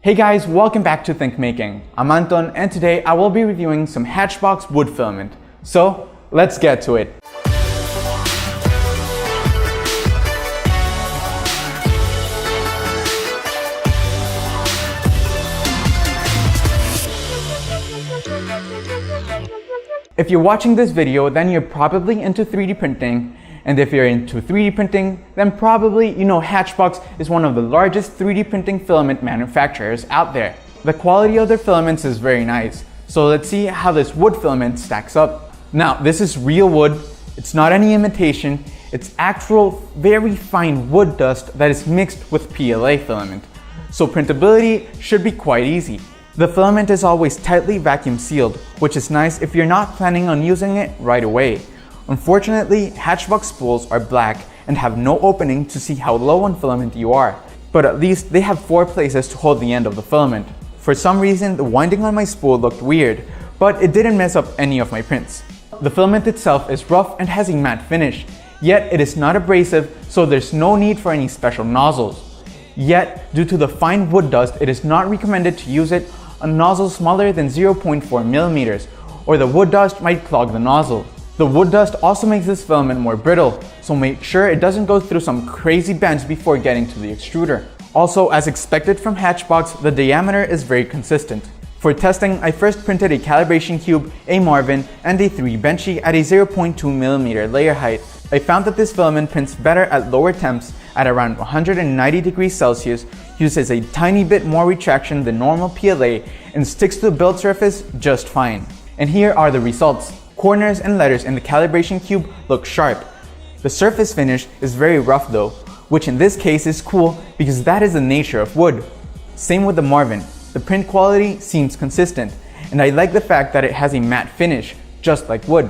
Hey guys, welcome back to Think Making. I'm Anton and today I will be reviewing some Hatchbox wood filament. So let's get to it. If you're watching this video, then you're probably into 3D printing. And if you're into 3D printing, then probably you know Hatchbox is one of the largest 3D printing filament manufacturers out there. The quality of their filaments is very nice. So let's see how this wood filament stacks up. Now, this is real wood. It's not any imitation. It's actual very fine wood dust that is mixed with PLA filament. So printability should be quite easy. The filament is always tightly vacuum sealed, which is nice if you're not planning on using it right away. Unfortunately, Hatchbox spools are black and have no opening to see how low on filament you are, but at least they have 4 places to hold the end of the filament. For some reason, the winding on my spool looked weird, but it didn't mess up any of my prints. The filament itself is rough and has a matte finish, yet it is not abrasive, so there's no need for any special nozzles. Yet, due to the fine wood dust, it is not recommended to use it on nozzles smaller than 0.4 millimeters, or the wood dust might clog the nozzle. The wood dust also makes this filament more brittle, so make sure it doesn't go through some crazy bends before getting to the extruder. Also, as expected from Hatchbox, the diameter is very consistent. For testing, I first printed a calibration cube, a Marvin, and a 3 Benchy at a 0.2 millimeter layer height. I found that this filament prints better at lower temps at around 190 degrees Celsius, uses a tiny bit more retraction than normal PLA, and sticks to the build surface just fine. And here are the results. Corners and letters in the calibration cube look sharp. The surface finish is very rough though, which in this case is cool because that is the nature of wood. Same with the Marvin. The print quality seems consistent, and I like the fact that it has a matte finish, just like wood.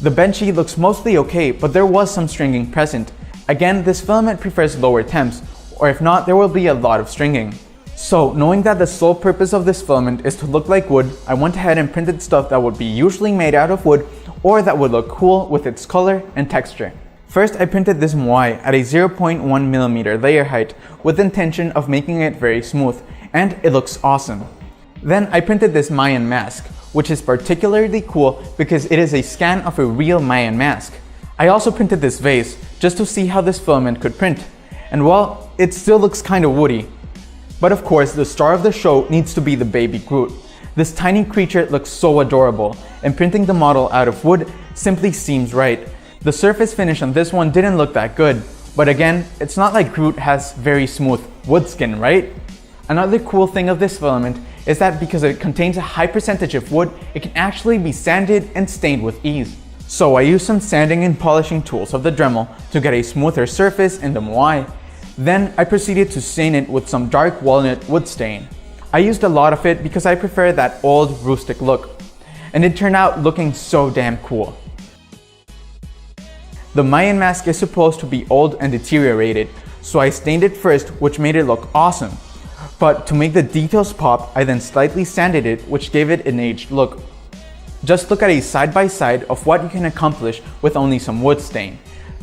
The Benchy looks mostly okay, but there was some stringing present. Again, this filament prefers lower temps, or if not, there will be a lot of stringing. So, knowing that the sole purpose of this filament is to look like wood, I went ahead and printed stuff that would be usually made out of wood or that would look cool with its color and texture. First, I printed this Moai at a 0.1 millimeter layer height with the intention of making it very smooth, and it looks awesome. Then I printed this Mayan mask, which is particularly cool because it is a scan of a real Mayan mask. I also printed this vase just to see how this filament could print, and well, it still looks kinda woody. But of course, the star of the show needs to be the baby Groot. This tiny creature looks so adorable, and printing the model out of wood simply seems right. The surface finish on this one didn't look that good, but again, it's not like Groot has very smooth wood skin, right? Another cool thing of this filament is that because it contains a high percentage of wood, it can actually be sanded and stained with ease. So I used some sanding and polishing tools of the Dremel to get a smoother surface in the Moai. Then I proceeded to stain it with some dark walnut wood stain. I used a lot of it because I prefer that old rustic look, and it turned out looking so damn cool. The Mayan mask is supposed to be old and deteriorated, so I stained it first, which made it look awesome. But to make the details pop, I then slightly sanded it, which gave it an aged look. Just look at a side-by-side of what you can accomplish with only some wood stain.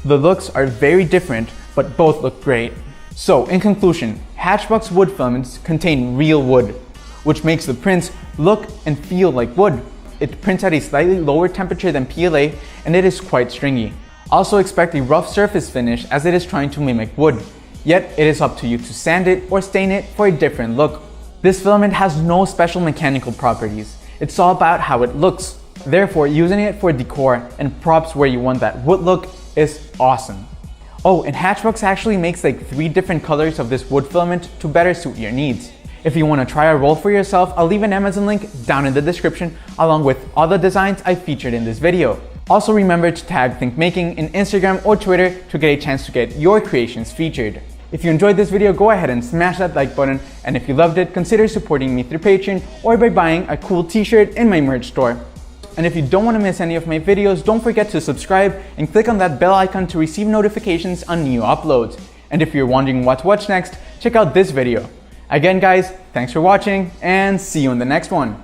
The looks are very different, but both look great. So, in conclusion, Hatchbox wood filaments contain real wood, which makes the prints look and feel like wood. It prints at a slightly lower temperature than PLA, and it is quite stringy. Also expect a rough surface finish as it is trying to mimic wood. Yet, it is up to you to sand it or stain it for a different look. This filament has no special mechanical properties. It's all about how it looks. Therefore, using it for decor and props where you want that wood look is awesome. Oh, and Hatchbox actually makes like 3 different colors of this wood filament to better suit your needs. If you want to try a roll for yourself, I'll leave an Amazon link down in the description along with all the designs I featured in this video. Also remember to tag Think Making in Instagram or Twitter to get a chance to get your creations featured. If you enjoyed this video, go ahead and smash that like button, and if you loved it, consider supporting me through Patreon or by buying a cool t-shirt in my merch store. And if you don't want to miss any of my videos, don't forget to subscribe and click on that bell icon to receive notifications on new uploads. And if you're wondering what to watch next, check out this video. Again guys, thanks for watching and see you in the next one.